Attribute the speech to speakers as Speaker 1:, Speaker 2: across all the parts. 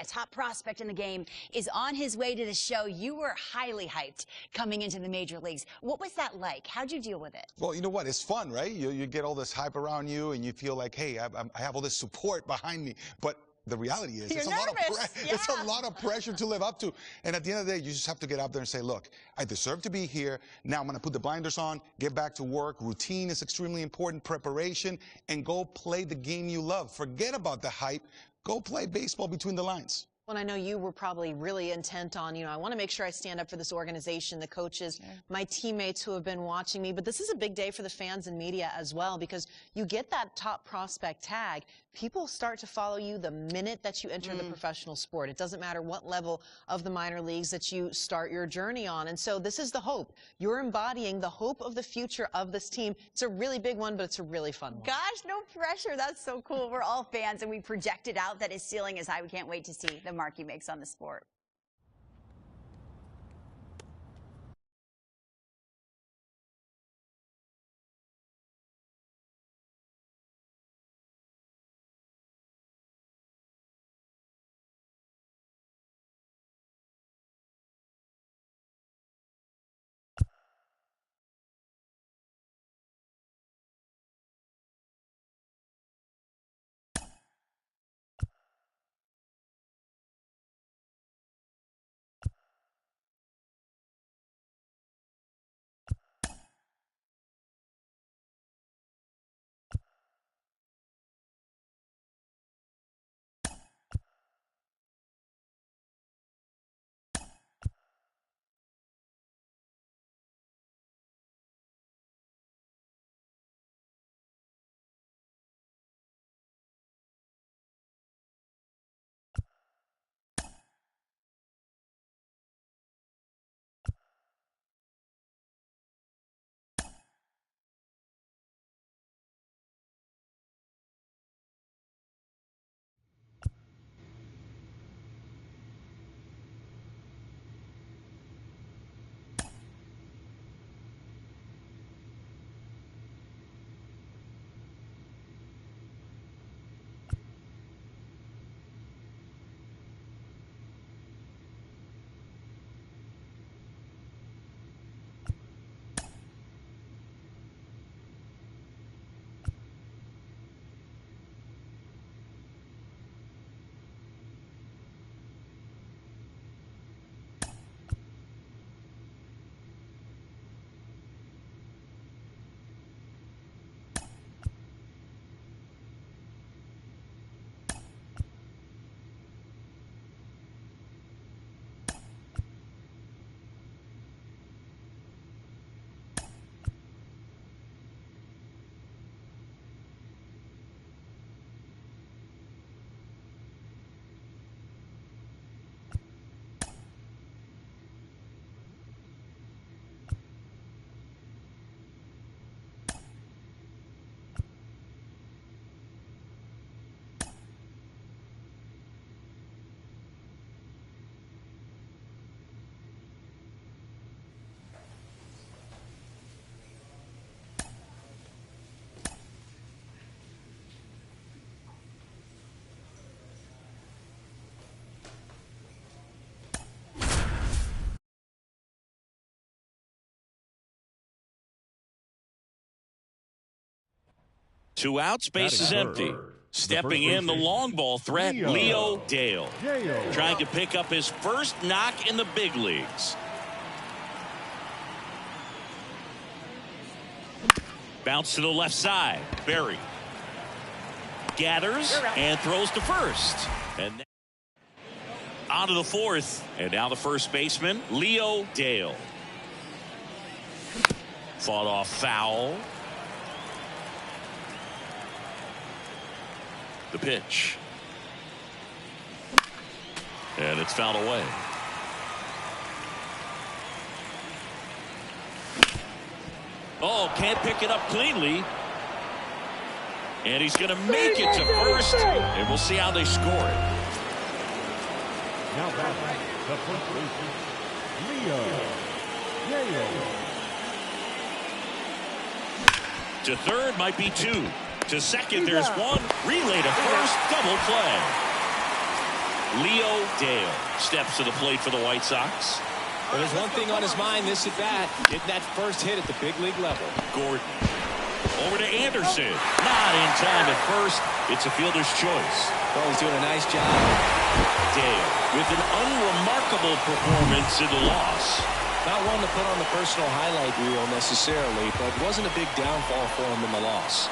Speaker 1: a top prospect in the game, is on his way to the show. You were highly hyped coming into the major leagues. What was that like? How'd you deal with it?
Speaker 2: Well, you know what? It's fun, right? You get all this hype around you, and you feel like, hey, I have all this support behind me. But the reality is, it's a lot of pressure to live up to. And at the end of the day, you just have to get out there and say, look, I deserve to be here. Now I'm going to put the blinders on, get back to work. Routine is extremely important, preparation, and go play the game you love. Forget about the hype. Go play baseball between the lines.
Speaker 3: Well, I know you were probably really intent on, I want to make sure I stand up for this organization, the coaches, my teammates who have been watching me. But this is a big day for the fans and media as well, because you get that top prospect tag. People start to follow you the minute that you enter the professional sport. It doesn't matter what level of the minor leagues that you start your journey on. And so this is the hope. You're embodying the hope of the future of this team. It's a really big one, but it's a really fun one.
Speaker 1: Gosh, no pressure. That's so cool. We're all fans, and we projected out that his ceiling is high. We can't wait to see the mark he makes on the sport.
Speaker 4: Two outs, base is empty. Stepping in, the long ball threat, Leo Dale. Trying to pick up his first knock in the big leagues. Bounce to the left side. Berry gathers and throws to first. And on to the fourth. And now the first baseman, Leo Dale. Fought off foul. The pitch. And it's fouled away. Oh, can't pick it up cleanly. And he's going to make it to first. And we'll see how they score it.
Speaker 5: Now back, the first baseman, Leo Dale.
Speaker 4: To third might be two. To second, there's one. Relay to first. Double play. Leo Dale steps to the plate for the White Sox.
Speaker 6: Well, there's one thing on his mind this at bat, getting that first hit at the big league level.
Speaker 4: Gordon. Over to Anderson. Not in time at first. It's a fielder's choice.
Speaker 6: Well, he's doing a nice job.
Speaker 4: Dale with an unremarkable performance in the loss.
Speaker 6: Not one to put on the personal highlight reel necessarily, but wasn't a big downfall for him in the loss.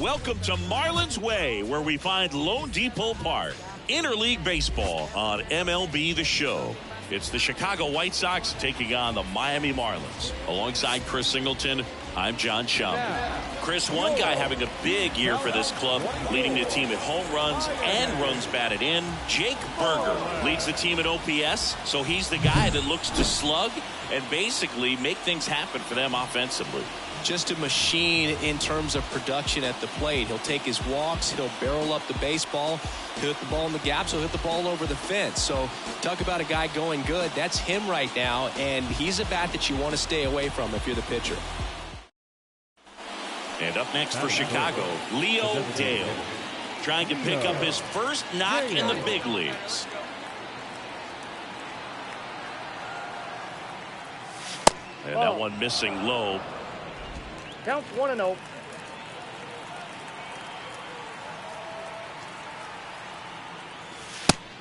Speaker 6: Welcome to Marlins Way, where we find Lone Depot Park. Interleague baseball on MLB The Show. It's the Chicago White Sox taking on the Miami Marlins. Alongside Chris Singleton, I'm John Schaumburg. Chris, one guy having a big year for this club, leading the team at home runs and runs batted in. Jake Berger leads the team at OPS, so he's the guy that looks to slug and basically make things happen for them offensively. Just a machine in terms of production at the plate. He'll take his walks, he'll barrel up the baseball, he'll hit the ball in the gaps, he'll hit the ball over the fence. So talk about a guy going good. That's him right now, and he's a bat that you want to stay away from if you're the pitcher.
Speaker 4: And up next for Chicago, Leo Dale, trying to pick up his first knock in the big leagues. And that one missing low.
Speaker 7: Count 1-0.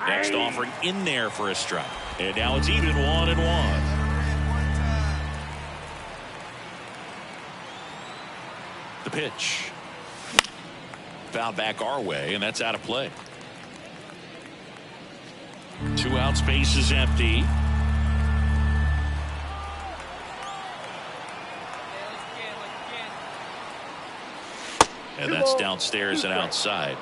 Speaker 4: Next offering in there for a strike. And now it's even 1-1. The pitch. Fouled back our way, and that's out of play. 2 outs, base is empty. And that's downstairs and outside.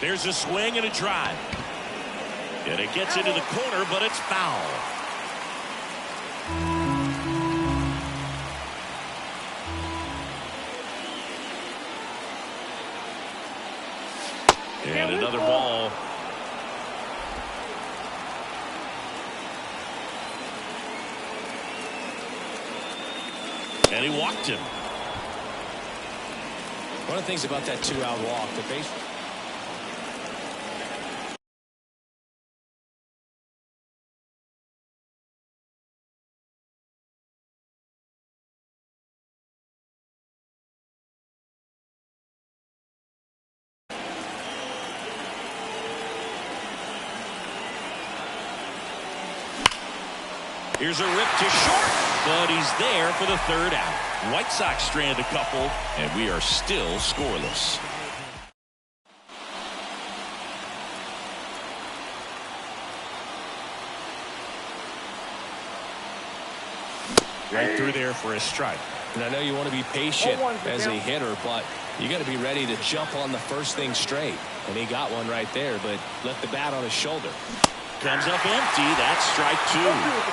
Speaker 4: There's a swing and a drive. And it gets into the corner, but it's foul.
Speaker 6: And another ball. And he walked him.
Speaker 8: One of the things about that 2-out walk, the base.
Speaker 6: Here's a rip to short, but he's there for the 3rd out. White Sox strand a couple, and we are still scoreless.
Speaker 8: Right through there for a strike. And I know you want to be patient as a hitter, but you got to be ready to jump on the first thing straight. And he got one right there, but left the bat on his shoulder.
Speaker 6: Comes up empty. That's strike 2.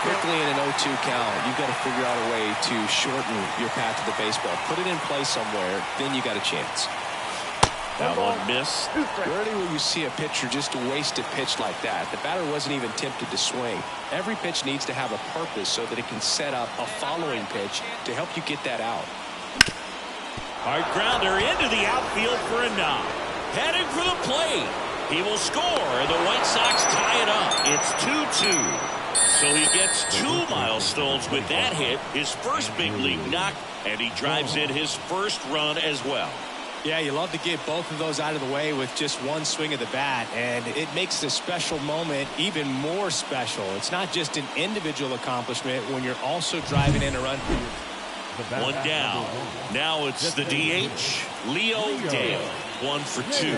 Speaker 8: Quickly in an 0-2 count, you've got to figure out a way to shorten your path to the baseball. Put it in play somewhere, then you got a chance.
Speaker 6: That one missed.
Speaker 8: Rarely will you see a pitcher just waste a pitch like that. The batter wasn't even tempted to swing. Every pitch needs to have a purpose so that it can set up a following pitch to help you get that out.
Speaker 6: Hard grounder into the outfield for a knock. Heading for the plate. He will score. The White Sox tie it up. It's 2-2. So he gets 2 milestones with that hit, his first big league knock, and he drives in his first run as well.
Speaker 8: Yeah, you love to get both of those out of the way with just one swing of the bat, and it makes the special moment even more special. It's not just an individual accomplishment when you're also driving in a run for your...
Speaker 6: One down. Now it's the DH, Leo Dale. 1 for 2.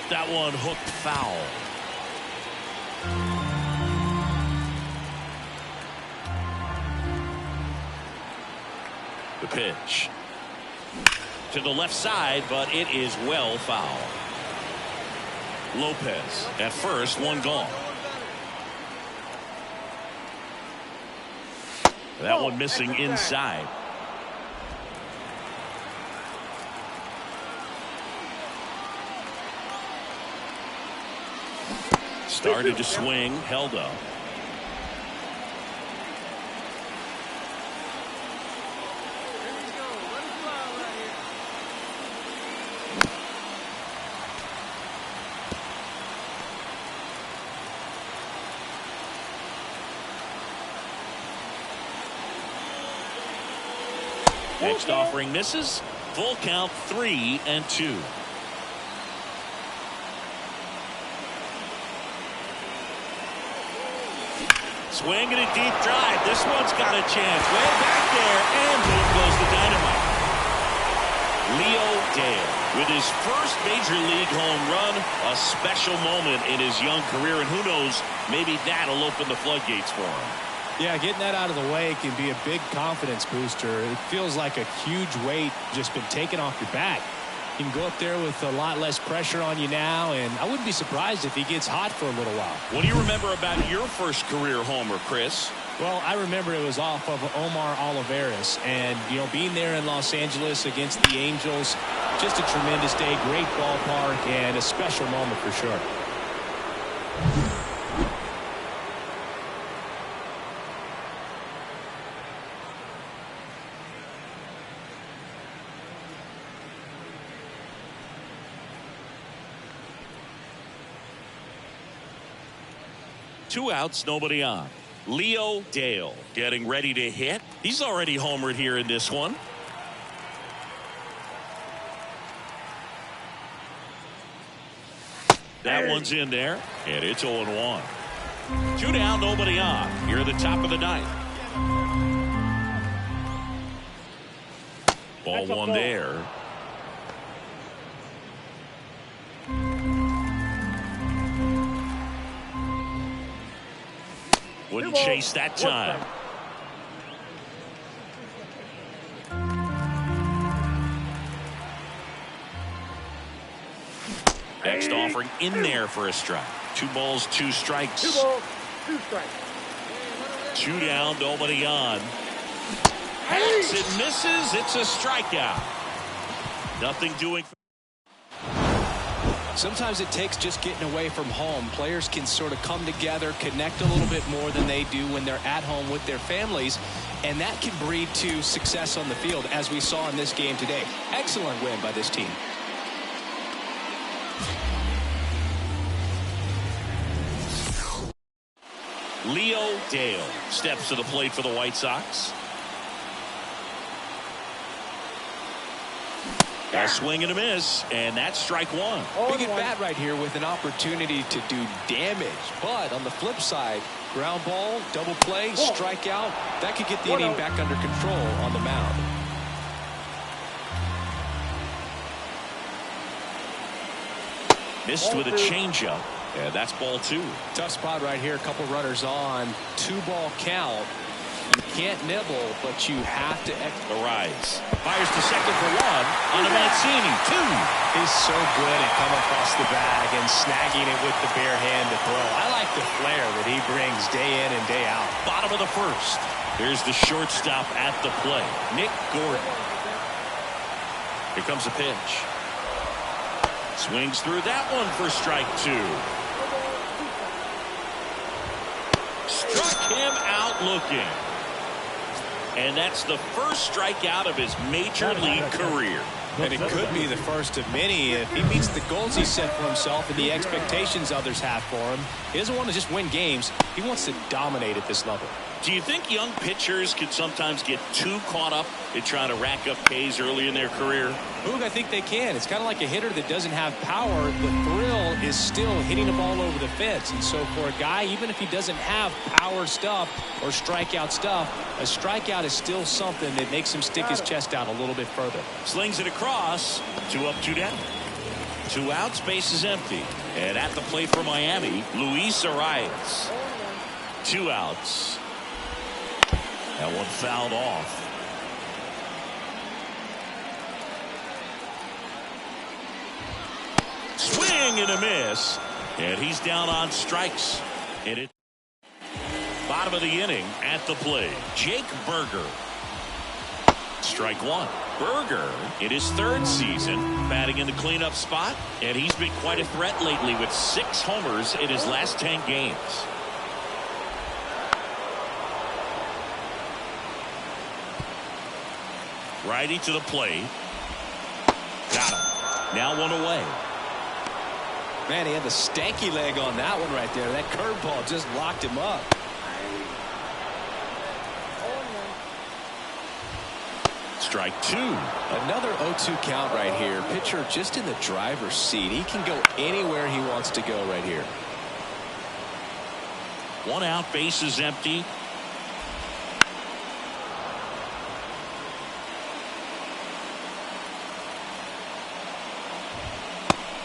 Speaker 6: That one hooked foul. The pitch to the left side, but it is well foul. Lopez at first, 1 gone. That one missing inside. Started to swing, held up. Next offering misses. Full count, 3-2. Swing and a deep drive. This one's got a chance. Way back there, and boom goes the dynamite. Leo Dale with his first major league home run, a special moment in his young career, and who knows, maybe that'll open the floodgates for him.
Speaker 8: Yeah, getting that out of the way can be a big confidence booster. It feels like a huge weight just been taken off your back. You can go up there with a lot less pressure on you now, and I wouldn't be surprised if he gets hot for a little while.
Speaker 6: What do you remember about your first career homer, Chris?
Speaker 8: Well, I remember it was off of Omar Olivares, and, you know, being there in Los Angeles against the Angels, just a tremendous day, great ballpark, and a special moment for sure.
Speaker 6: Two outs, nobody on. Leo Dale getting ready to hit. He's already homered here in this one. That one's in there, and it's 0-1. Two down, nobody on. Here at the top of the ninth. Ball one there. Wouldn't chase that time. Next offering in there for a strike. 2 balls, 2 strikes.
Speaker 7: 2 balls, 2 strikes.
Speaker 6: 2 down, nobody on. Hacks and misses. It's a strikeout. Nothing doing.
Speaker 8: Sometimes it takes just getting away from home. Players can sort of come together, connect a little bit more than they do when they're at home with their families, and that can breed to success on the field, as we saw in this game today. Excellent win by this team.
Speaker 6: Leo Dale steps to the plate for the White Sox. A swing and a miss, and that's strike one.
Speaker 8: Big at bat right here with an opportunity to do damage. But on the flip side, ground ball, double play, strikeout, that could get the inning back under control on the mound.
Speaker 6: Missed with a changeup, and that's ball two.
Speaker 8: Tough spot right here. A couple runners on. 2-ball count. You can't nibble, but you have to.
Speaker 6: Arise. Fires to second for one on a Mancini. 2.
Speaker 8: He's so good at coming across the bag and snagging it with the bare hand to throw. I like the flair that he brings day in and day out.
Speaker 6: Bottom of the first. Here's the shortstop at the plate, Nick Gordon. Here comes a pitch. Swings through that one for strike 2. Struck him out looking. And that's the first strikeout of his major league career.
Speaker 8: And it could be the first of many if he meets the goals he set for himself and the expectations others have for him. He doesn't want to just win games. He wants to dominate at this level.
Speaker 6: Do you think young pitchers can sometimes get too caught up in trying to rack up Ks early in their career?
Speaker 8: Boog, I think they can. It's kind of like a hitter that doesn't have power. The thrill is still hitting the ball over the fence. And so for a guy, even if he doesn't have power stuff or strikeout stuff, a strikeout is still something that makes him stick his chest out a little bit further.
Speaker 6: Slings it across. 2 up, 2 down. 2 outs, base is empty. And at the plate for Miami, Luis Arias. 2 outs. That one fouled off. Swing and a miss. And he's down on strikes. And it. Bottom of the inning at the plate, Jake Berger. Strike 1. Berger in his 3rd season batting in the cleanup spot, and he's been quite a threat lately with 6 homers in his last 10 games. Righty to the plate. Got him. Now 1 away.
Speaker 8: Man, he had the stanky leg on that one right there. That curveball just locked him up.
Speaker 6: Strike 2.
Speaker 8: Another 0-2 count right here. Pitcher just in the driver's seat. He can go anywhere he wants to go right here.
Speaker 6: 1 out, base is empty.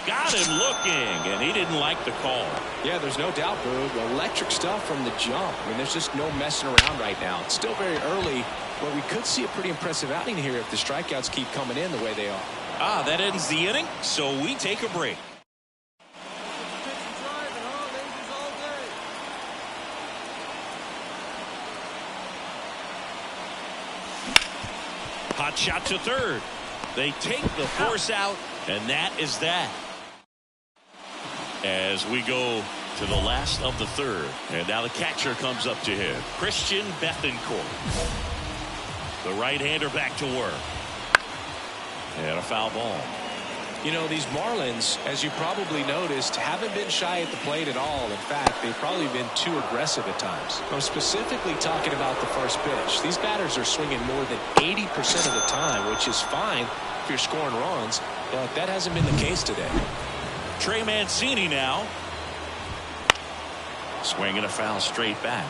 Speaker 6: Got him looking, and he didn't like the call.
Speaker 8: Yeah, there's no doubt, Boog. Electric stuff from the jump. I mean, there's just no messing around right now. It's still very early, but we could see a pretty impressive outing here if the strikeouts keep coming in the way they are.
Speaker 6: That ends the inning, so we take a break. Hot shot to third. They take the force out, and that is that. As we go to the last of the 3rd, and now the catcher comes up to him, Christian Bethancourt. The right-hander back to work. And a foul ball.
Speaker 8: You know, these Marlins, as you probably noticed, haven't been shy at the plate at all. In fact, they've probably been too aggressive at times. I'm specifically talking about the first pitch. These batters are swinging more than 80% of the time, which is fine if you're scoring runs, but that hasn't been the case today.
Speaker 6: Trey Mancini now. Swinging a foul straight back.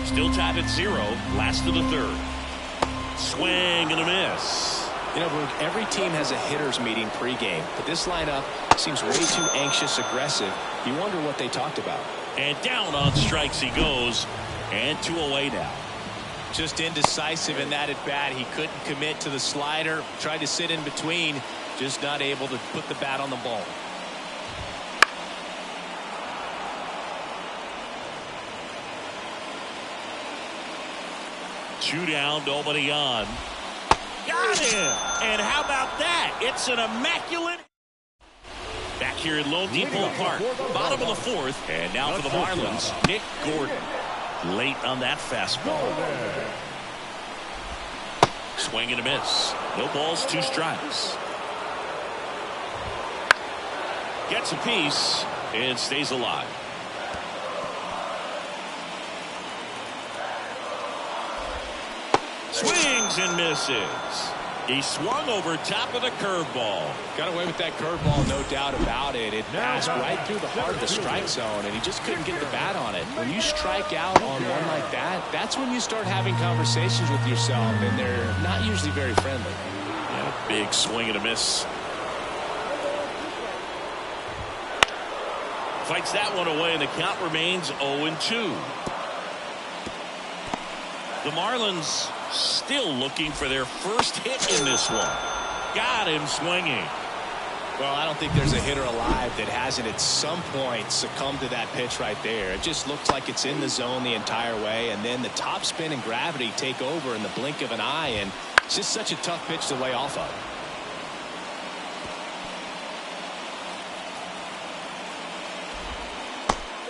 Speaker 6: Still tied at 0. Last of the 3rd. Swing and a miss.
Speaker 8: You know, Boog, every team has a hitters meeting pregame, but this lineup seems way too anxious, aggressive. You wonder what they talked about.
Speaker 6: And down on strikes he goes, and 2 away now.
Speaker 8: Just indecisive in that at bat. He couldn't commit to the slider. Tried to sit in between. Just not able to put the bat on the ball.
Speaker 6: Two down, nobody on.
Speaker 4: Got him. And how about that? It's an immaculate. Back here at Lone Depot Park, bottom of the fourth. And now for the Marlins, Nick Gordon. Late on that fastball. Swing and a miss. No balls, 2 strikes. Gets a piece and stays alive. Swings and misses. He swung over top of the curveball.
Speaker 8: Got away with that curveball, no doubt about it. It passed right through the heart of the strike zone, and he just couldn't get the bat on it. When you strike out on one like that, that's when you start having conversations with yourself, and they're not usually very friendly.
Speaker 4: And a big swing and a miss. Fights that one away, and the count remains 0-2. The Marlins still looking for their first hit in this one. Got him swinging.
Speaker 8: Well, I don't think there's a hitter alive that hasn't at some point succumbed to that pitch right there. It just looks like it's in the zone the entire way, and then the top spin and gravity take over in the blink of an eye, and it's just such a tough pitch to lay off of.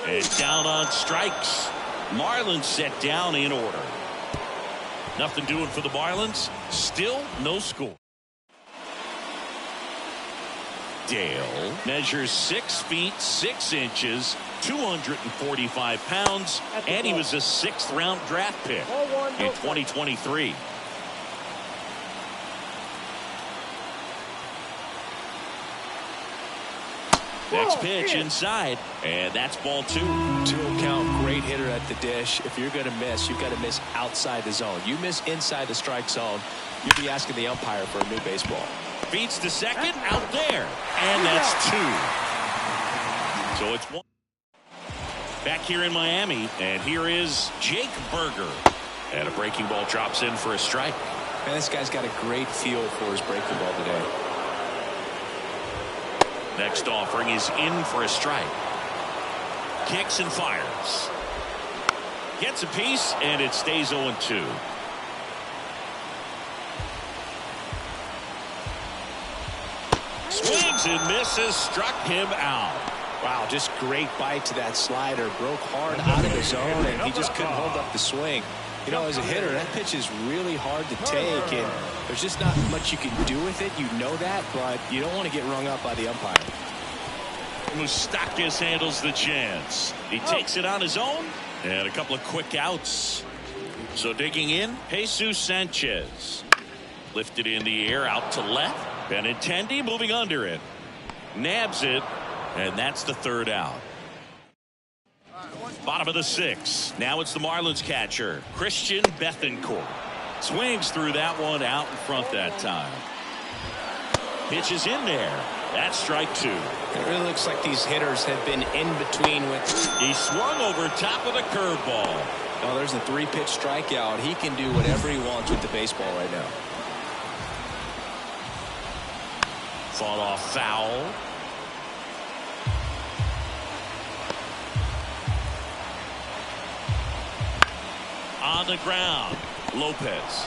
Speaker 4: And down on strikes. Marlins set down in order. Nothing doing for the Marlins. Still no score. Dale measures 6 feet 6 inches, 245 pounds, and he was a 6th round draft pick in 2023. Next pitch inside, and that's ball 2.
Speaker 8: 2-0 count, great hitter at the dish. If you're going to miss, you've got to miss outside the zone. You miss inside the strike zone, you'll be asking the umpire for a new baseball.
Speaker 4: Beats the second, out there, and that's 2. So it's 1. Back here in Miami, and here is Jake Berger. And a breaking ball drops in for a strike.
Speaker 8: Man, this guy's got a great feel for his breaking ball today.
Speaker 4: Next offering is in for a strike. Kicks and fires. Gets a piece, and it stays 0-2. Swings and misses, struck him out.
Speaker 8: Wow, just great bite to that slider. Broke hard out of the zone, and he just couldn't hold up the swing. You know, as a hitter, that pitch is really hard to take, and there's just not much you can do with it. You know that, but you don't want to get rung up by the umpire.
Speaker 4: Moustakas handles the chance. He takes it on his own, and a couple of quick outs. So digging in, Jesus Sanchez. Lifted in the air, out to left. Benintendi moving under it. Nabs it, and that's the 3rd out. Bottom of the 6th. Now it's the Marlins catcher, Christian Bethancourt. Swings through that one, out in front that time. Pitch is in there. That's strike 2.
Speaker 8: It really looks like these hitters have been in between with.
Speaker 4: He swung over top of the curveball.
Speaker 8: Oh, there's a 3-pitch strikeout. He can do whatever he wants with the baseball right now.
Speaker 4: Fought off foul. On the ground, Lopez.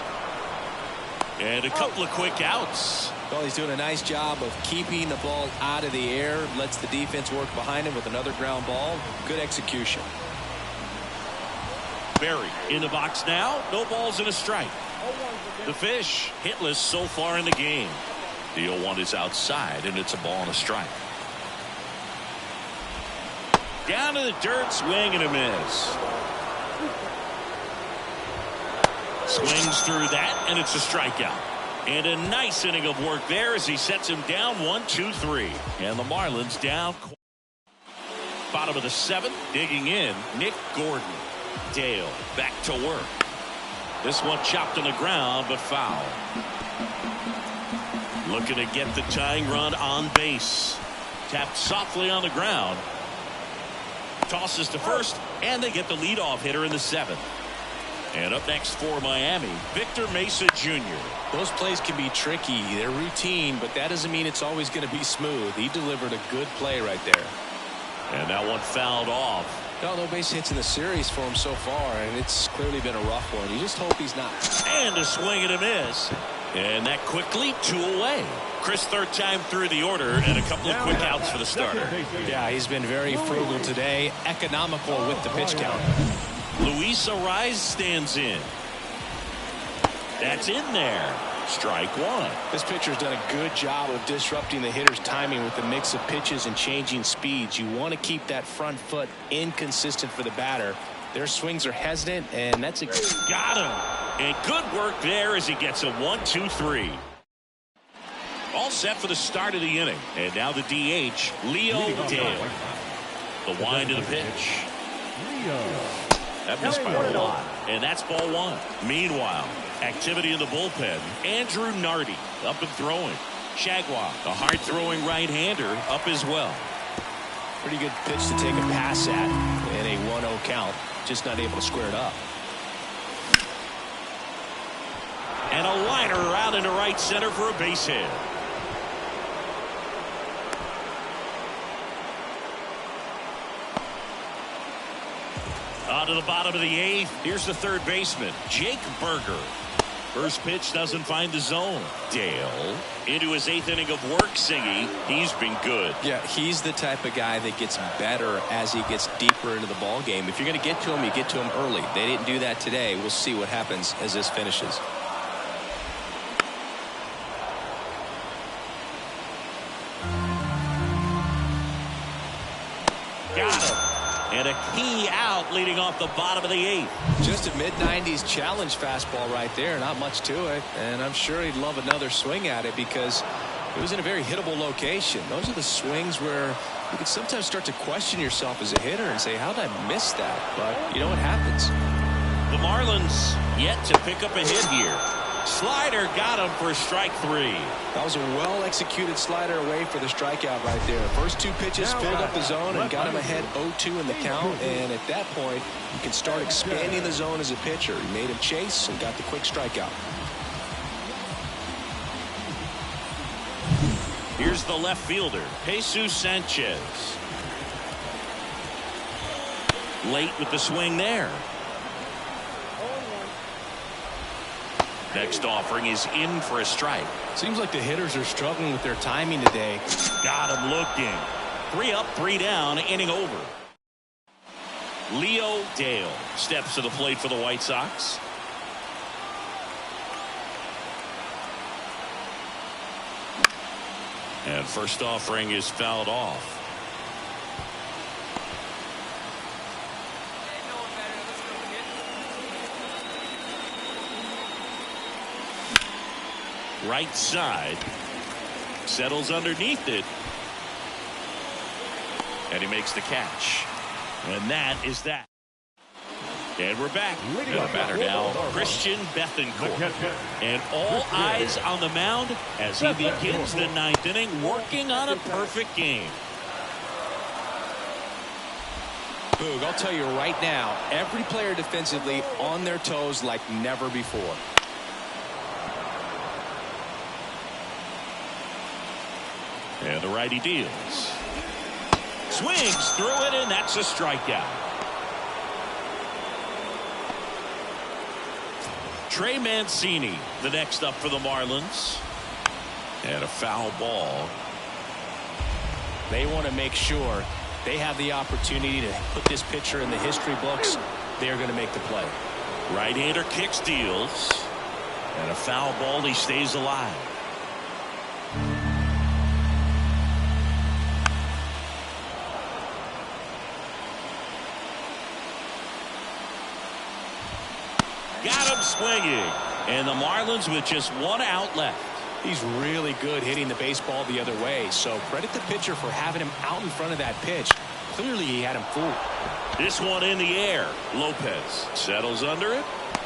Speaker 4: And a couple of quick outs.
Speaker 8: Well, he's doing a nice job of keeping the ball out of the air. Lets the defense work behind him with another ground ball. Good execution.
Speaker 4: Berry in the box now. No balls and a strike. The Fish hitless so far in the game. The 0-1 is outside, and it's a ball and a strike. Down to the dirt, swing and a miss. Swings through that, and it's a strikeout. And a nice inning of work there as he sets him down 1-2-3. And the Marlins down. Bottom of the 7th, digging in, Nick Gordon. Dale back to work. This one chopped on the ground, but foul. Looking to get the tying run on base. Tapped softly on the ground. Tosses to first, and they get the leadoff hitter in the 7th. And up next for Miami, Victor Mesa Jr.
Speaker 8: Those plays can be tricky. They're routine, but that doesn't mean it's always going to be smooth. He delivered a good play right there.
Speaker 4: And that one fouled off.
Speaker 8: No base hits in the series for him so far, and it's clearly been a rough one. You just hope he's not.
Speaker 4: And a swing and a miss. And that quickly 2 away. Chris, third time through the order and a couple of quick outs for the starter.
Speaker 8: Yeah, he's been very frugal today, economical with the pitch count.
Speaker 4: Luis Ariz stands in. That's in there. Strike one.
Speaker 8: This pitcher's done a good job of disrupting the hitter's timing with the mix of pitches and changing speeds. You want to keep that front foot inconsistent for the batter. Their swings are hesitant, and that's a
Speaker 4: got him. And good work there as he gets a 1-2-3. All set for the start of the inning. And now the DH, Leo Dale. The wind of the pitch. That missed by a lot. And that's ball one. Meanwhile, activity in the bullpen. Andrew Nardi up and throwing. Shagwell, the hard-throwing right-hander, up as well.
Speaker 8: Pretty good pitch to take a pass at in a 1-0 count. Just not able to square it up.
Speaker 4: And a liner out into right center for a base hit. On to the bottom of the 8th. Here's the third baseman, Jake Berger. First pitch doesn't find the zone. Dale into his 8th inning of work. Singy, he's been good.
Speaker 8: Yeah, he's the type of guy that gets better as he gets deeper into the ball game. If you're going to get to him, you get to him early. They didn't do that today. We'll see what happens as this finishes.
Speaker 4: Got him. And a key out leading off the bottom of the 8th.
Speaker 8: Just a mid-90s challenge fastball right there. Not much to it. And I'm sure he'd love another swing at it because it was in a very hittable location. Those are the swings where you can sometimes start to question yourself as a hitter and say, how did I miss that? But you know what happens.
Speaker 4: The Marlins yet to pick up a hit here. Slider got him for strike 3.
Speaker 8: That was a well-executed slider away for the strikeout right there. First 2 pitches filled up the zone and got him ahead 0-2 in the count. And at that point, you can start expanding the zone as a pitcher. He made him chase and got the quick strikeout.
Speaker 4: Here's the left fielder, Jesus Sanchez. Late with the swing there. Next offering is in for a strike.
Speaker 8: Seems like the hitters are struggling with their timing today.
Speaker 4: Got him looking. 3 up, 3 down, inning over. Leo Dale steps to the plate for the White Sox. And first offering is fouled off. Right side, settles underneath it, and he makes the catch. And that is that. And we're back. And the batter now, Christian Bethancourt. And all eyes on the mound as he begins the 9th inning, working on a perfect game.
Speaker 8: Boog, I'll tell you right now, every player defensively on their toes like never before.
Speaker 4: And the righty deals. Swings through it, and that's a strikeout. Trey Mancini, the next up for the Marlins. And a foul ball.
Speaker 8: They want to make sure they have the opportunity to put this pitcher in the history books. They're going to make the play.
Speaker 4: Right-hander kicks, deals. And a foul ball, he stays alive. Got him swinging. And the Marlins with just 1 out left.
Speaker 8: He's really good hitting the baseball the other way. So credit the pitcher for having him out in front of that pitch. Clearly he had him fooled.
Speaker 4: This one in the air. Lopez settles under it.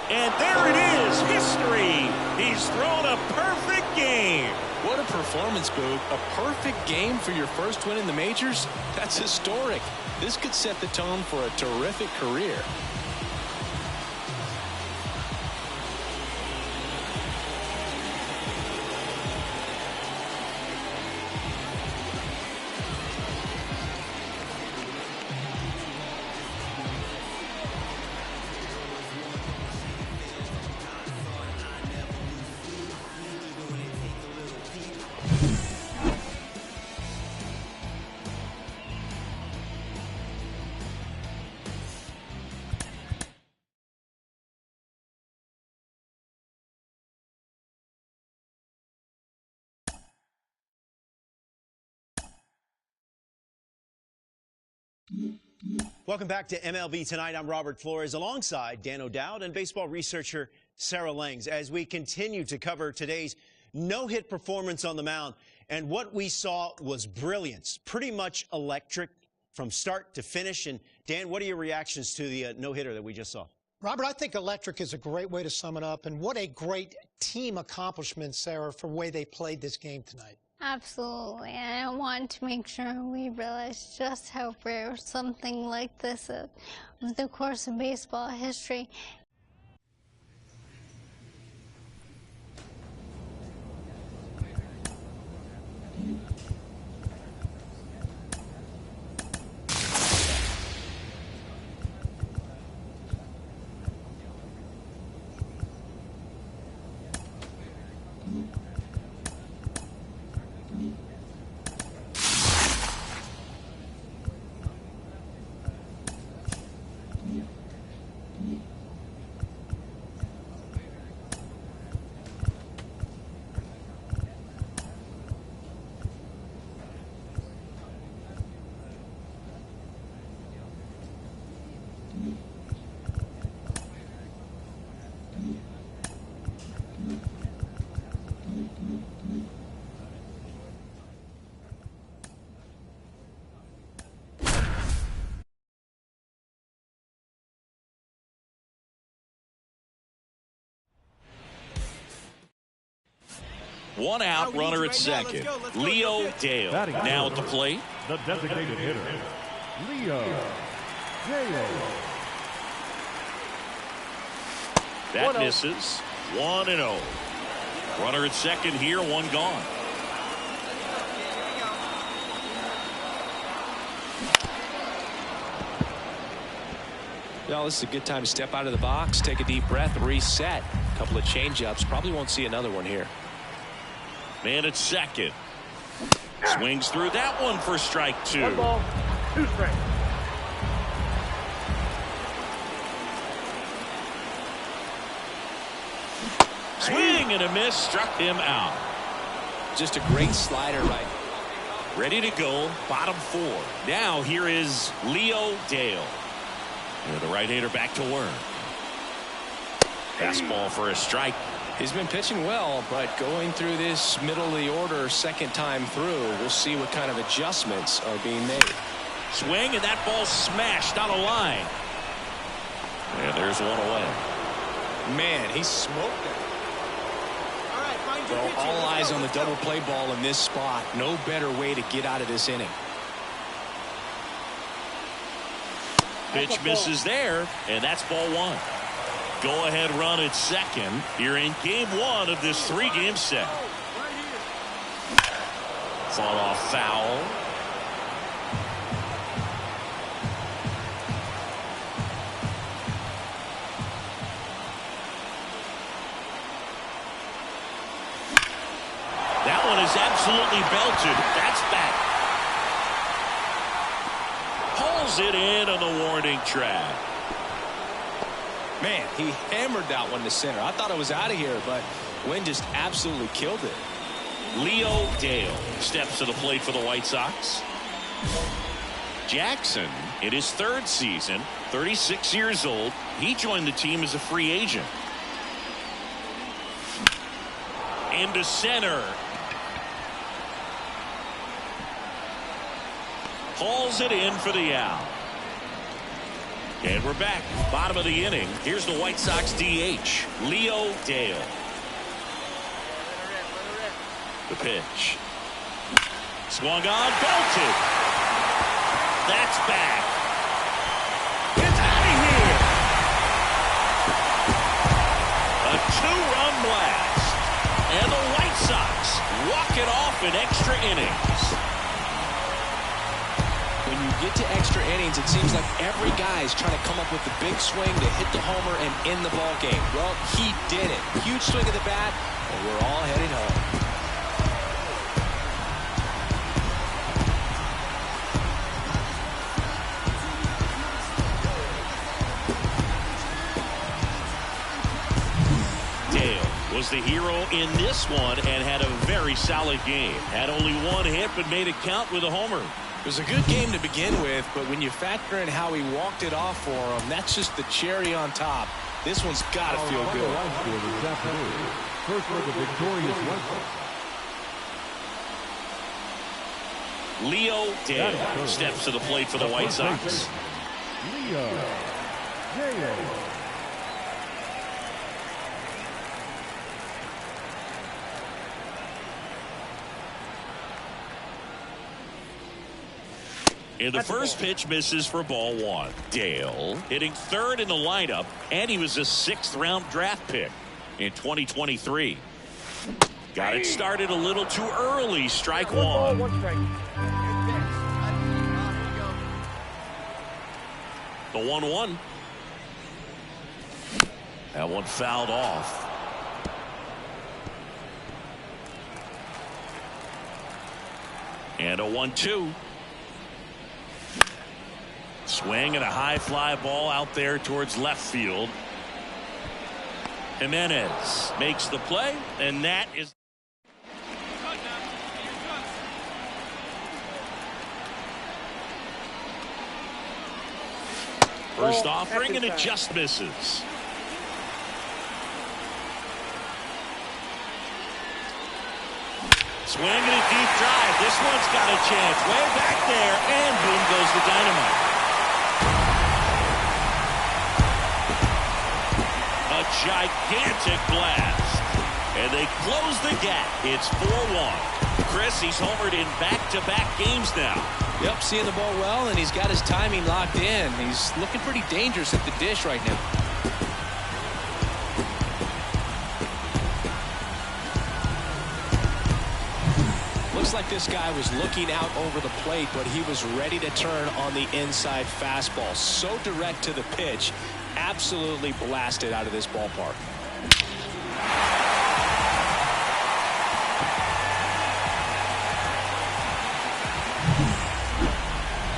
Speaker 4: And there it is. History. He's thrown a perfect game.
Speaker 8: What a performance, Boog. A perfect game for your first win in the majors? That's historic. This could set the tone for a terrific career.
Speaker 9: Welcome back to MLB Tonight. I'm Robert Flores alongside Dan O'Dowd and baseball researcher Sarah Langs as we continue to cover today's no-hit performance on the mound. And what we saw was brilliance, pretty much electric from start to finish. And Dan, what are your reactions to the no-hitter that we just saw?
Speaker 10: Robert, I think electric is a great way to sum it up. And what a great team accomplishment, Sarah, for the way they played this game tonight.
Speaker 11: Absolutely, and I want to make sure we realize just how rare something like this is over the course of baseball history.
Speaker 6: One out, runner at second. Leo Dale now at the plate.
Speaker 5: The designated hitter, Leo Dale.
Speaker 6: That misses. 1-0. Runner at second here, one gone.
Speaker 8: Well, this is a good time to step out of the box, take a deep breath, reset. A couple of change-ups. Probably won't see another one here.
Speaker 6: Man at second. Swings through that one for strike two.
Speaker 7: 1 ball, 2 strikes.
Speaker 6: Swing and a miss, struck him out.
Speaker 8: Just a great slider right.
Speaker 6: Ready to go, bottom 4. Now here is Leo Dale. And the right-hander back to work. Fastball for a strike.
Speaker 8: He's been pitching well, but going through this middle of the order second time through, we'll see what kind of adjustments are being made.
Speaker 6: Swing, and that ball smashed on a line. And there's one away.
Speaker 8: Man, he smoked it. Well, all eyes on the double play ball in this spot. No better way to get out of this inning.
Speaker 6: Pitch misses there, and that's ball 1. Go-ahead run at second here in game 1 of this 3-game set. Fought off foul. That one is absolutely belted. That's back. Pulls it in on the warning track.
Speaker 8: Man, he hammered that one to center. I thought it was out of here, but Wynn just absolutely killed it.
Speaker 6: Leo Dale steps to the plate for the White Sox. Jackson, in his 3rd season, 36 years old. He joined the team as a free agent. Into center. Hauls it in for the out. And we're back, bottom of the inning. Here's the White Sox DH, Leo Dale. The pitch. Swung on, belted. That's back. It's out of here. A 2-run blast. And the White Sox walk it off in extra innings.
Speaker 8: When you get to extra innings, it seems like every guy is trying to come up with the big swing to hit the homer and end the ball game. Well, he did it. Huge swing of the bat, and we're all headed home.
Speaker 6: Dale was the hero in this one and had a very solid game. Had only 1 hit, but made it count with a homer.
Speaker 8: It was a good game to begin with, but when you factor in how he walked it off for him, that's just the cherry on top. This one's got to feel good.
Speaker 5: First for the victorious White Sox.
Speaker 6: Leo Dale steps to the plate for the White Sox.
Speaker 5: Leo Dale.
Speaker 6: And the first pitch misses for ball one. Dale hitting third in the lineup, and he was a 6th-round draft pick in 2023. Got it started a little too early. Strike one. The 1-1. That one fouled off. And a 1-2. Swing and a high fly ball out there towards left field. Jimenez makes the play, and that is first offering, and it just misses. Swing and a deep drive. This one's got a chance. Way back there, and boom goes the dynamite. A gigantic blast. And they close the gap. It's 4-1. Chris, he's homered in back-to-back games now.
Speaker 8: Yep, seeing the ball well, and he's got his timing locked in. He's looking pretty dangerous at the dish right now. Looks like this guy was looking out over the plate, but he was ready to turn on the inside fastball. So direct to the pitch. Absolutely blasted out of this ballpark.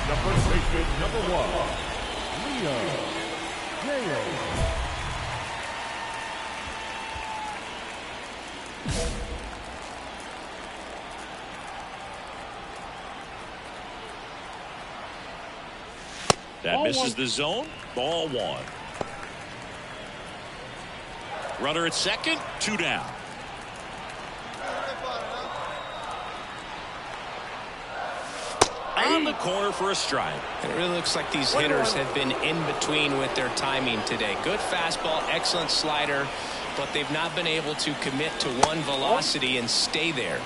Speaker 5: The first baseman, number 1, Leo Dale.
Speaker 6: That misses the zone. Ball one. Runner at second, 2 down. On the corner for a strike.
Speaker 8: It really looks like these hitters have been in between with their timing today. Good fastball, excellent slider, but they've not been able to commit to one velocity and stay there.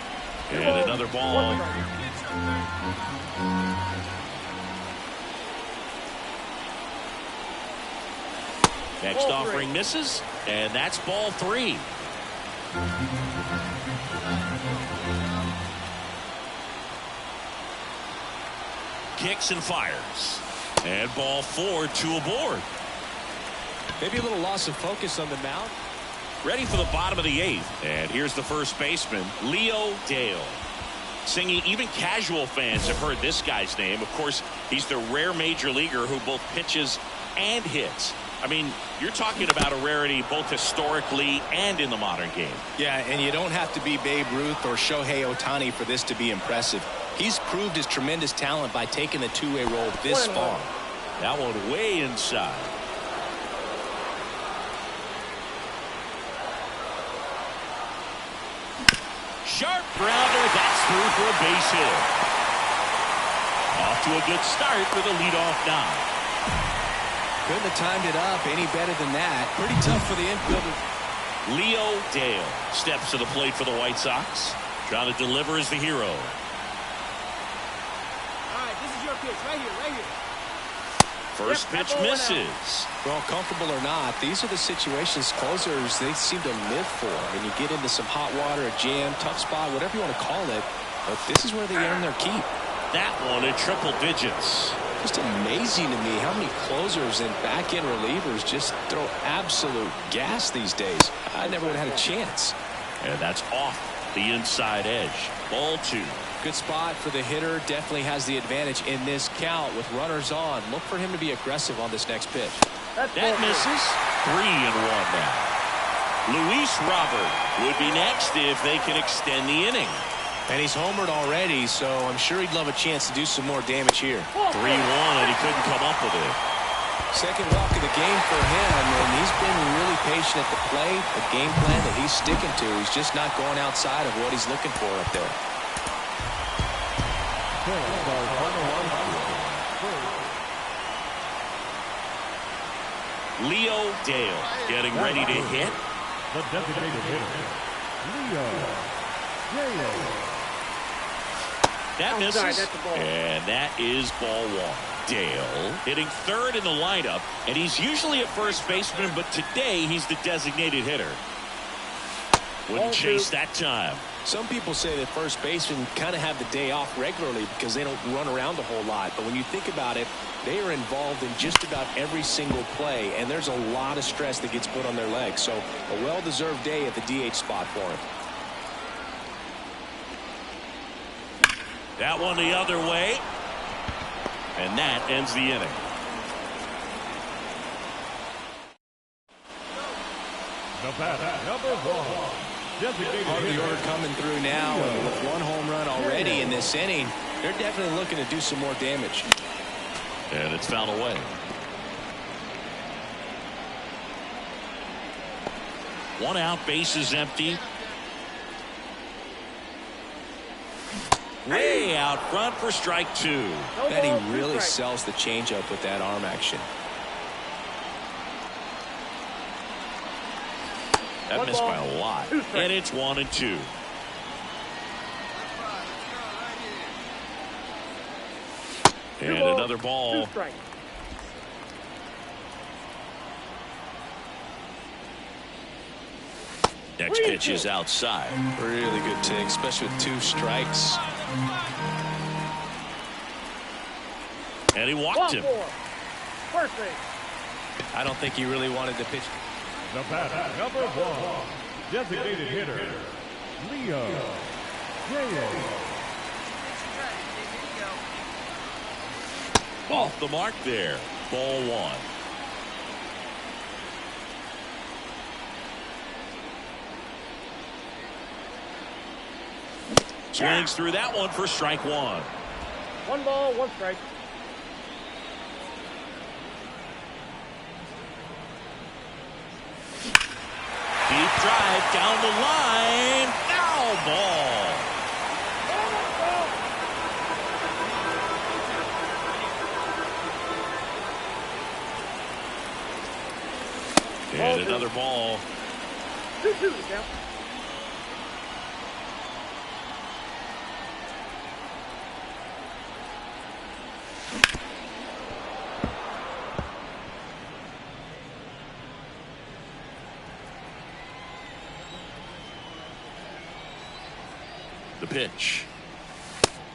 Speaker 6: And another ball. Next offering misses, and that's ball 3. Kicks and fires. And ball 4, 2 aboard.
Speaker 8: Maybe a little loss of focus on the mound.
Speaker 6: Ready for the bottom of the 8th. And here's the first baseman, Leo Dale. Singing, even casual fans have heard this guy's name. Of course, he's the rare major leaguer who both pitches and hits. I mean, you're talking about a rarity both historically and in the modern game.
Speaker 8: Yeah, and you don't have to be Babe Ruth or Shohei Ohtani for this to be impressive. He's proved his tremendous talent by taking the two-way role this far.
Speaker 6: That one way inside. Sharp grounder. That's through for a base hit. Off to a good start for the leadoff nod.
Speaker 8: Couldn't have timed it up any better than that. Pretty tough for the infielder.
Speaker 6: Leo Dale steps to the plate for the White Sox. Trying to deliver as the hero.
Speaker 12: All right, this is your pitch. Right here.
Speaker 6: First pitch misses.
Speaker 8: Well, comfortable or not, these are the situations closers they seem to live for. When you get into some hot water, a jam, tough spot, whatever you want to call it. But this is where they earn their keep.
Speaker 6: That one in triple digits.
Speaker 8: Just amazing to me how many closers and back-end relievers just throw absolute gas these days. I never would have had a chance.
Speaker 6: And that's off the inside edge. Ball 2.
Speaker 8: Good spot for the hitter. Definitely has the advantage in this count with runners on. Look for him to be aggressive on this next pitch.
Speaker 6: That misses. 3-1 now. Luis Robert would be next if they can extend the inning.
Speaker 8: And he's homered already, so I'm sure he'd love a chance to do some more damage here.
Speaker 4: 3-1, and he couldn't come up with it.
Speaker 8: Second walk of the game for him, and he's been really patient at the plate, a game plan that he's sticking to. He's just not going outside of what he's looking for up there.
Speaker 4: Leo Dale getting ready to hit.
Speaker 5: The designated hitter, Leo Dale.
Speaker 4: That misses, and that is ball one. Dale hitting third in the lineup, and he's usually a first baseman, but today he's the designated hitter. Wouldn't chase that time.
Speaker 8: Some people say that first basemen kind of have the day off regularly because they don't run around a whole lot. But when you think about it, they are involved in just about every single play, and there's a lot of stress that gets put on their legs. So a well-deserved day at the DH spot for him.
Speaker 4: That one the other way. And that ends the inning.
Speaker 5: The batter, number 1. Designated
Speaker 8: Part of the order coming through now, and with one home run already in this inning, they're definitely looking to do some more damage.
Speaker 4: And it's fouled away. One out, base is empty. Way out front for strike 2.
Speaker 8: And he really sells the changeup with that arm action.
Speaker 4: That missed by a lot. And it's 1-2. And another ball. Next pitch is outside.
Speaker 8: Really good take, especially with 2 strikes.
Speaker 4: And he walked him.
Speaker 7: First base.
Speaker 8: I don't think he really wanted to pitch.
Speaker 5: The batter, number 1. Designated hitter, Leo Dale.
Speaker 4: Off the mark there. Ball 1. Swings through that one for strike 1.
Speaker 7: 1 ball, 1 strike.
Speaker 4: Deep drive down the line. Foul ball. And another ball.
Speaker 7: 2-2 the count.
Speaker 4: The pitch.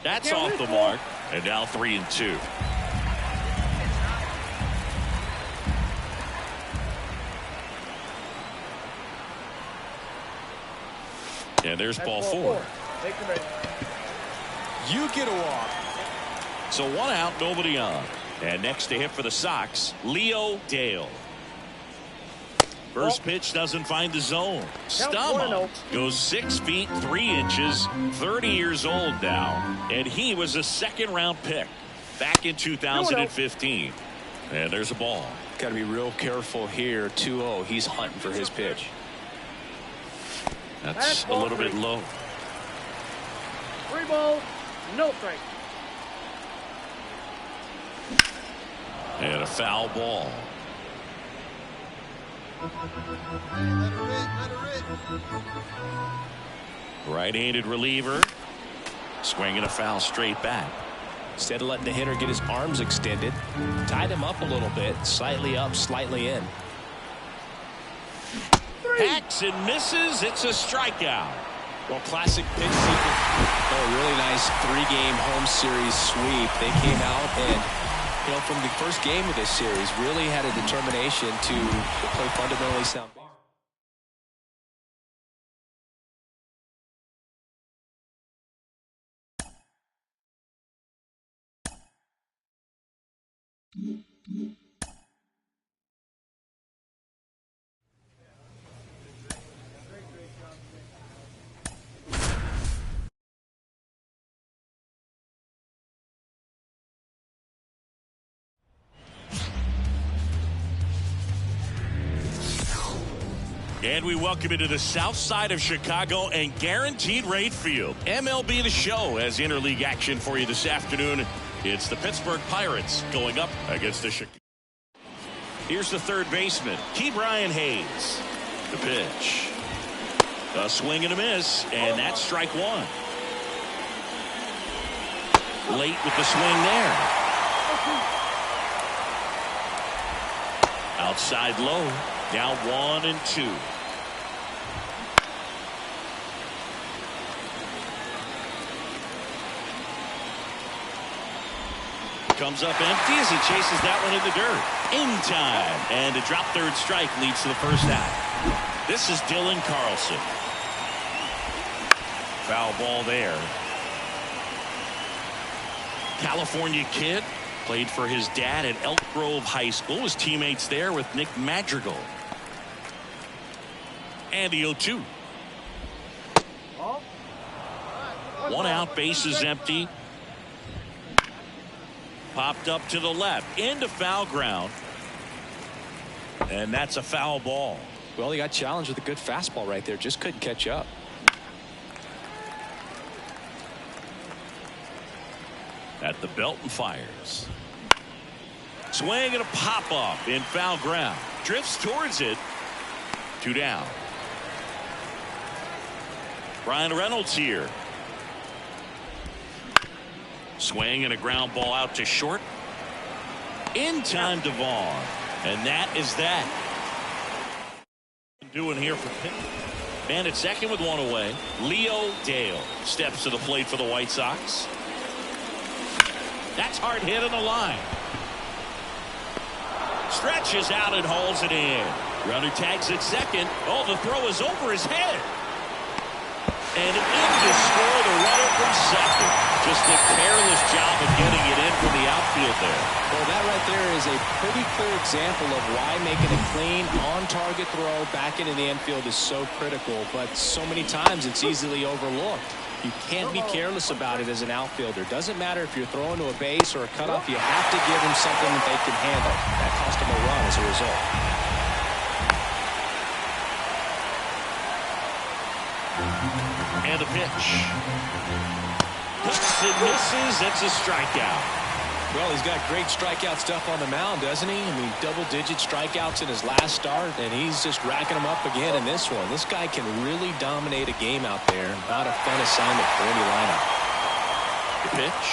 Speaker 4: That's off the mark. And now 3-2. And there's ball 4.
Speaker 8: You get a walk.
Speaker 4: So 1 out, nobody on. And next to hit for the Sox, Leo Dale. First pitch doesn't find the zone. Stama goes 6 feet 3 inches, 30 years old now, and he was a second-round pick back in 2015. And there's a ball.
Speaker 8: Got to be real careful here. 2-0. He's hunting for his pitch.
Speaker 4: That's a little bit low.
Speaker 7: 3 balls, no strike.
Speaker 4: And a foul ball. Right-handed reliever. Swinging a foul straight back.
Speaker 8: Instead of letting the hitter get his arms extended, tied him up a little bit, slightly up, slightly in.
Speaker 4: Hacks and misses. It's a strikeout.
Speaker 8: Well, classic pitch sequence. Oh, a really nice 3-game home series sweep. They came out and, you know, from the first game of this series, really had a determination to play fundamentally sound.
Speaker 4: And we welcome you to the south side of Chicago and Guaranteed Rate Field. MLB The Show has interleague action for you this afternoon. It's the Pittsburgh Pirates going up against the Chicago. Here's the third baseman, Ke'Bryan Hayes. The pitch. A swing and a miss, and that's strike one. Late with the swing there. Outside low, down 1-2. Comes up empty as he chases that one in the dirt. In time, and a drop third strike leads to the first out. This is Dylan Carlson. Foul ball there. California kid, played for his dad at Elk Grove High School. His teammates there with Nick Madrigal. And the 0-2. One out, bases empty. Popped up to the left, into foul ground. And that's a foul ball.
Speaker 8: Well, he got challenged with a good fastball right there. Just couldn't catch up.
Speaker 4: At the belt and fires. Swing and a pop up in foul ground. Drifts towards it. 2 down. Brian Reynolds here. Swing and a ground ball out to short. In time to Vaughn. And that is that. Doing here for Pitt. Man at second with one away. Leo Dale steps to the plate for the White Sox. That's hard hit on the line. Stretches out and hauls it in. Runner tags at second. Oh, the throw is over his head. And in to score the runner from second. Just a careless job of getting it in from the outfield there.
Speaker 8: Well, that right there is a pretty clear example of why making a clean, on-target throw back into the infield is so critical. But so many times it's easily overlooked. You can't be careless about it as an outfielder. Doesn't matter if you're throwing to a base or a cutoff. You have to give them something that they can handle. That cost them a run as a result.
Speaker 4: And a pitch. Hits and misses. It's a strikeout.
Speaker 8: Well, he's got great strikeout stuff on the mound, doesn't he? I mean, double-digit strikeouts in his last start, and he's just racking them up again in this one. This guy can really dominate a game out there. Not a fun assignment for any lineup.
Speaker 4: The pitch.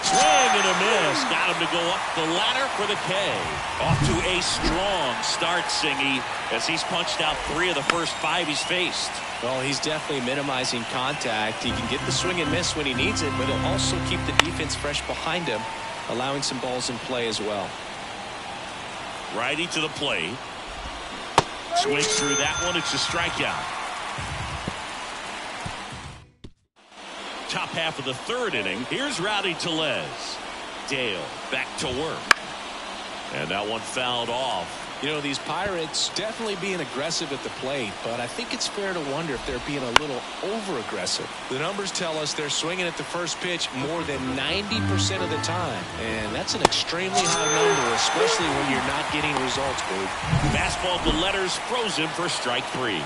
Speaker 4: Swing and a miss. Got him to go up the ladder for the K. Off to a strong start, Singy, as he's punched out 3 of the first 5 he's faced.
Speaker 8: Well, he's definitely minimizing contact. He can get the swing and miss when he needs it, but he'll also keep the defense fresh behind him, allowing some balls in play as well.
Speaker 4: Righty to the plate. Swings through that one. It's a strikeout. Top half of the third inning. Here's Rowdy Tellez. Dale back to work. And that one fouled off.
Speaker 8: You know, these Pirates definitely being aggressive at the plate, but I think it's fair to wonder if they're being a little over-aggressive. The numbers tell us they're swinging at the first pitch more than 90% of the time, and that's an extremely high number, especially when you're not getting results, Boo.
Speaker 4: Fastball to letters, throws him for strike 3.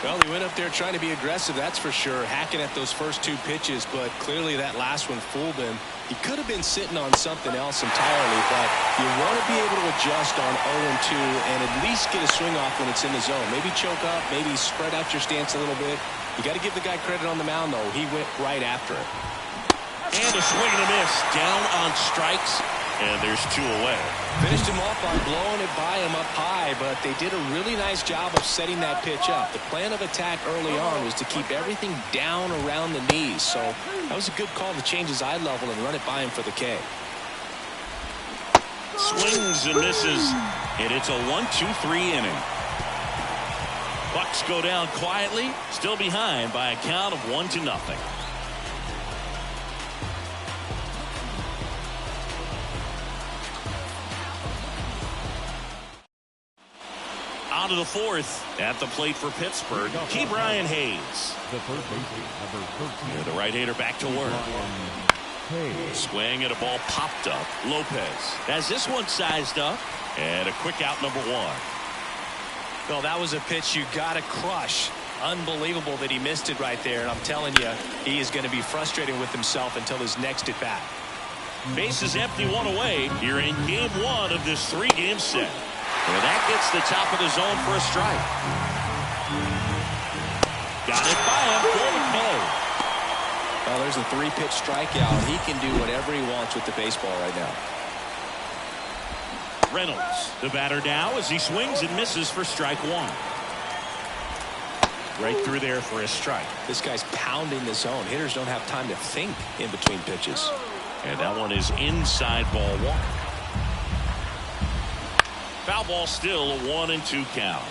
Speaker 8: Well, he went up there trying to be aggressive, that's for sure, hacking at those first 2 pitches, but clearly that last one fooled him. He could have been sitting on something else entirely, but you want to be able to adjust on 0-2 and at least get a swing off when it's in the zone. Maybe choke up, maybe spread out your stance a little bit. You got to give the guy credit on the mound, though. He went right after it.
Speaker 4: And a swing and a miss. Down on strikes, and there's 2 away.
Speaker 8: Finished him off on blowing it by him up high, but they did a really nice job of setting that pitch up. The plan of attack early on was to keep everything down around the knees, so that was a good call to change his eye level and run it by him for the K.
Speaker 4: Swings and misses, and it's a 1-2-3 inning. Bucks go down quietly, still behind by a count of 1-0. On to the 4th. At the plate for Pittsburgh, Ke'Bryan Hayes.
Speaker 5: The first baseman, number 13.
Speaker 4: The right-hander back to work. Swing and a ball popped up. Lopez has this one sized up. And a quick out, number 1.
Speaker 8: Well, that was a pitch you got to crush. Unbelievable that he missed it right there. And I'm telling you, he is going to be frustrated with himself until his next at bat.
Speaker 4: Bases empty, one away. You're in game one of this 3-game set. And that gets the top of the zone for a strike. Got it by him for the K.
Speaker 8: Well, there's a 3-pitch strikeout. He can do whatever he wants with the baseball right now.
Speaker 4: Reynolds, the batter now as he swings and misses for strike one. Right through there for a strike.
Speaker 8: This guy's pounding the zone. Hitters don't have time to think in between pitches.
Speaker 4: And that one is inside ball one. Foul ball, still a 1-2 count.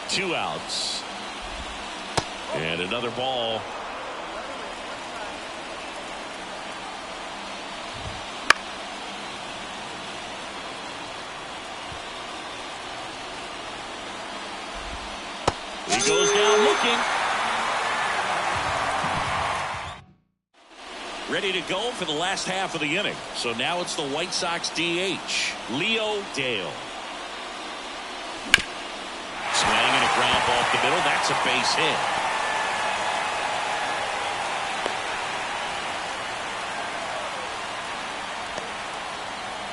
Speaker 4: Two outs. And another ball. He goes down looking. Ready to go for the last half of the inning. So now it's the White Sox DH, Leo Dale. Swing and a ground ball up the middle. That's a base hit.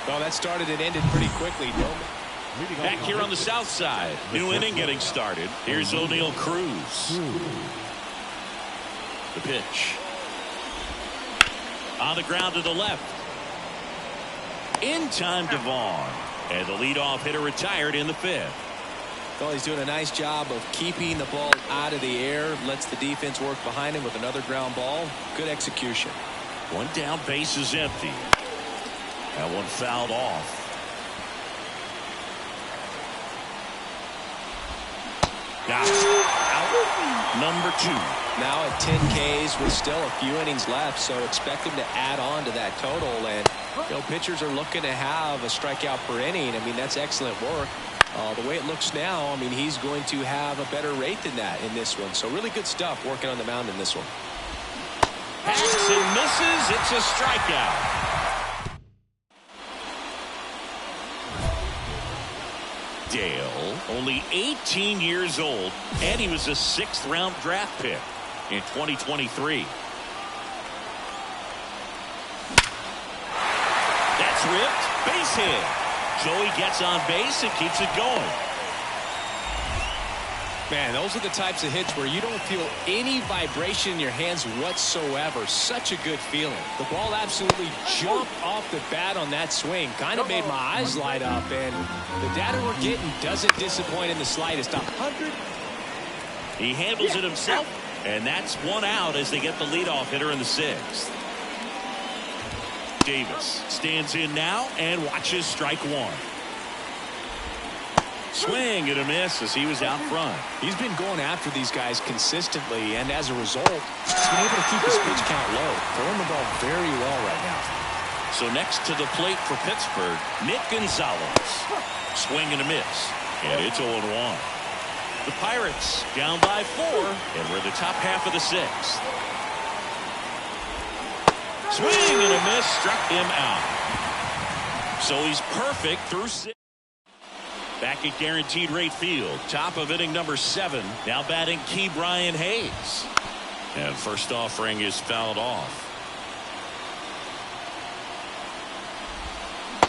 Speaker 8: Well, that started and ended pretty quickly.
Speaker 4: Back here on the south side. New inning getting started. Here's O'Neal Cruz. The pitch. On the ground to the left. In time to Vaughn. And the leadoff hitter retired in the 5th.
Speaker 8: Well, he's doing a nice job of keeping the ball out of the air. Lets the defense work behind him with another ground ball. Good execution.
Speaker 4: One down, base is empty. That one fouled off. Got it. Out number 2.
Speaker 8: Now at 10 Ks with still a few innings left, so expect him to add on to that total. And pitchers are looking to have a strikeout per inning. I mean, that's excellent work. The way it looks now, I mean, he's going to have a better rate than that in this one. So really good stuff working on the mound in this one.
Speaker 4: Hacks and misses. It's a strikeout. Dale, only 18 years old, and he was a 6th-round draft pick in 2023. That's ripped. Base hit. Joey gets on base and keeps it going.
Speaker 8: Man, those are the types of hits where you don't feel any vibration in your hands whatsoever. Such a good feeling. The ball absolutely jumped off the bat on that swing. Kind of made my eyes light up. And the data we're getting doesn't disappoint in the slightest. 100.
Speaker 4: He handles it himself. And that's one out as they get the leadoff hitter in the 6th. Davis stands in now and watches strike one. Swing and a miss as he was out front.
Speaker 8: He's been going after these guys consistently, and as a result, he's been able to keep his pitch count low. Throwing the ball very well right now.
Speaker 4: So next to the plate for Pittsburgh, Nick Gonzalez. Swing and a miss. And it's 0-1. The Pirates down by 4, and we're in the top half of the 6th. Swing and a miss, struck him out. So he's perfect through 6. Back at Guaranteed Rate Field, top of inning number 7. Now batting Key Brian Hayes. And first offering is fouled off.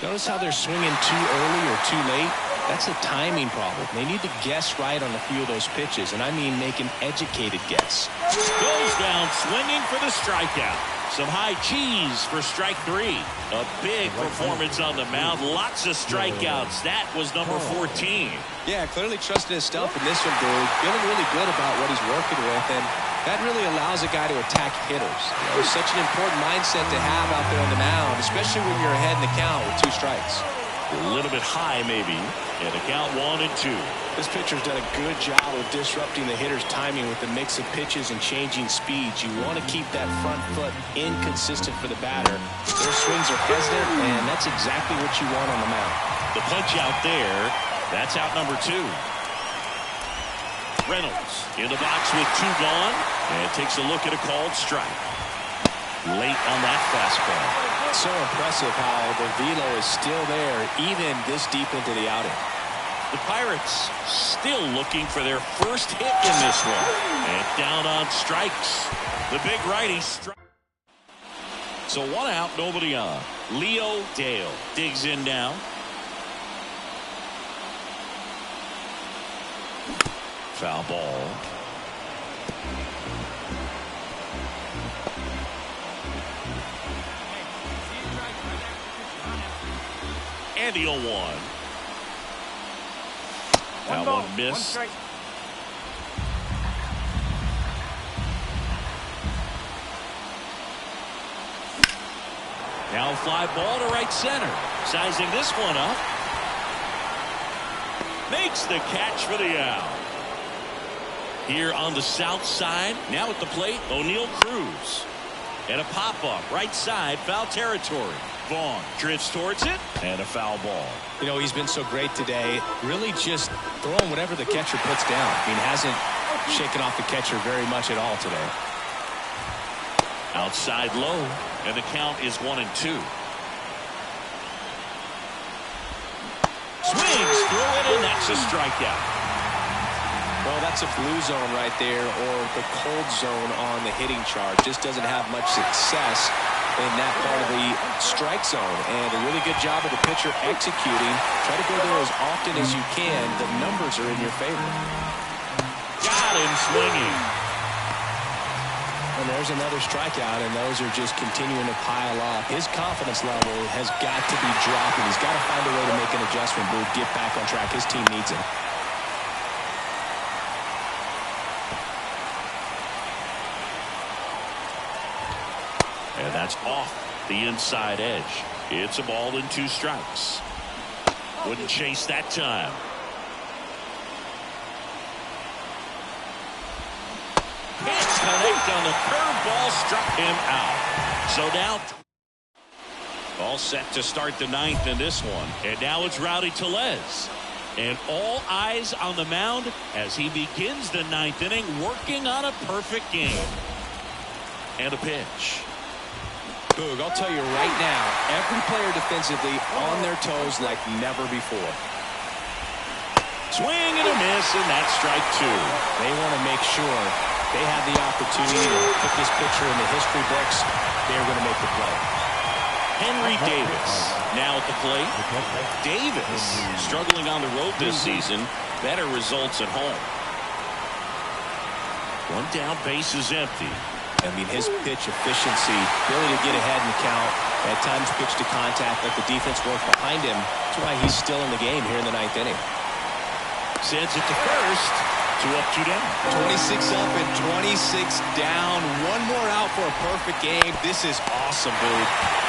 Speaker 8: Notice how they're swinging too early or too late? That's a timing problem. They need to guess right on a few of those pitches, and I mean make an educated guess.
Speaker 4: Goes down swinging for the strikeout. Some high cheese for strike 3. A big performance on the mound. Lots of strikeouts. That was number 14.
Speaker 8: Yeah, clearly trusting his stuff in this one, dude. Feeling really good about what he's working with, and that really allows a guy to attack hitters. It's such an important mindset to have out there on the mound, especially when you're ahead in the count with 2 strikes.
Speaker 4: A little bit high, maybe. And the count 1-2.
Speaker 8: This pitcher's done a good job of disrupting the hitter's timing with the mix of pitches and changing speeds. You want to keep that front foot inconsistent for the batter. Their swings are hesitant, and that's exactly what you want on the mound.
Speaker 4: The punch out there, that's out number 2. Reynolds in the box with 2 gone, and takes a look at a called strike. late on that fastball.
Speaker 8: So impressive how the velo is still there even this deep into the outing.
Speaker 4: The Pirates still looking for their first hit in this one. And down on strikes. The big righty strike. So 1 out, nobody on. Leo Dale digs in now. Foul ball. And the 0-1. That one missed. Now a fly ball to right center. Sizing this one up. Makes the catch for the out. Here on the south side, now at the plate, O'Neal Cruz. And a pop-up, right side, foul territory. Vaughn drifts towards it, and a foul ball.
Speaker 8: You know, he's been so great today. Really just throwing whatever the catcher puts down. I mean, hasn't shaken off the catcher very much at all today.
Speaker 4: Outside low, and the count is 1-2. Swings through it, and that's a strikeout.
Speaker 8: Well, that's a blue zone right there, or the cold zone on the hitting chart. Just doesn't have much success in that part of the strike zone. And a really good job of the pitcher executing. Try to go there as often as you can. The numbers are in your favor.
Speaker 4: Got him swinging.
Speaker 8: And there's another strikeout, and those are just continuing to pile up. His confidence level has got to be dropping. He's got to find a way to make an adjustment, Boo, get back on track. His team needs him.
Speaker 4: And that's off the inside edge. It's a ball and 2 strikes. Wouldn't chase that time. Can't connect on the curveball, struck him out. So now all set to start the 9th in this one. And now it's Rowdy Tellez. And all eyes on the mound as he begins the 9th inning, working on a perfect game. And a pitch.
Speaker 8: Boog, I'll tell you right now, every player defensively on their toes like never before.
Speaker 4: Swing and a miss, and that's strike 2.
Speaker 8: They want to make sure they have the opportunity to put this pitcher in the history books. They're going to make the play.
Speaker 4: Henry Davis now at the plate. Davis struggling on the road this season. Better results at home. 1 down, base is empty.
Speaker 8: I mean, his pitch efficiency, ability to get ahead in the count, at times pitch to contact, let the defense work behind him. That's why he's still in the game here in the 9th inning.
Speaker 4: Sends it to first. 2 up, 2 down.
Speaker 8: 26 up and 26 down. 1 more out for a perfect game. This is awesome, Boog.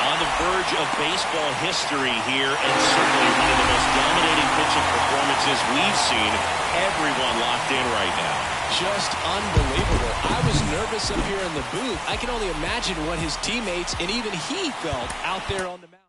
Speaker 4: On the verge of baseball history here, and certainly one of the most dominating pitching performances we've seen. Everyone locked in right now.
Speaker 8: Just unbelievable. I was nervous up here in the booth. I can only imagine what his teammates and even he felt out there on the mound.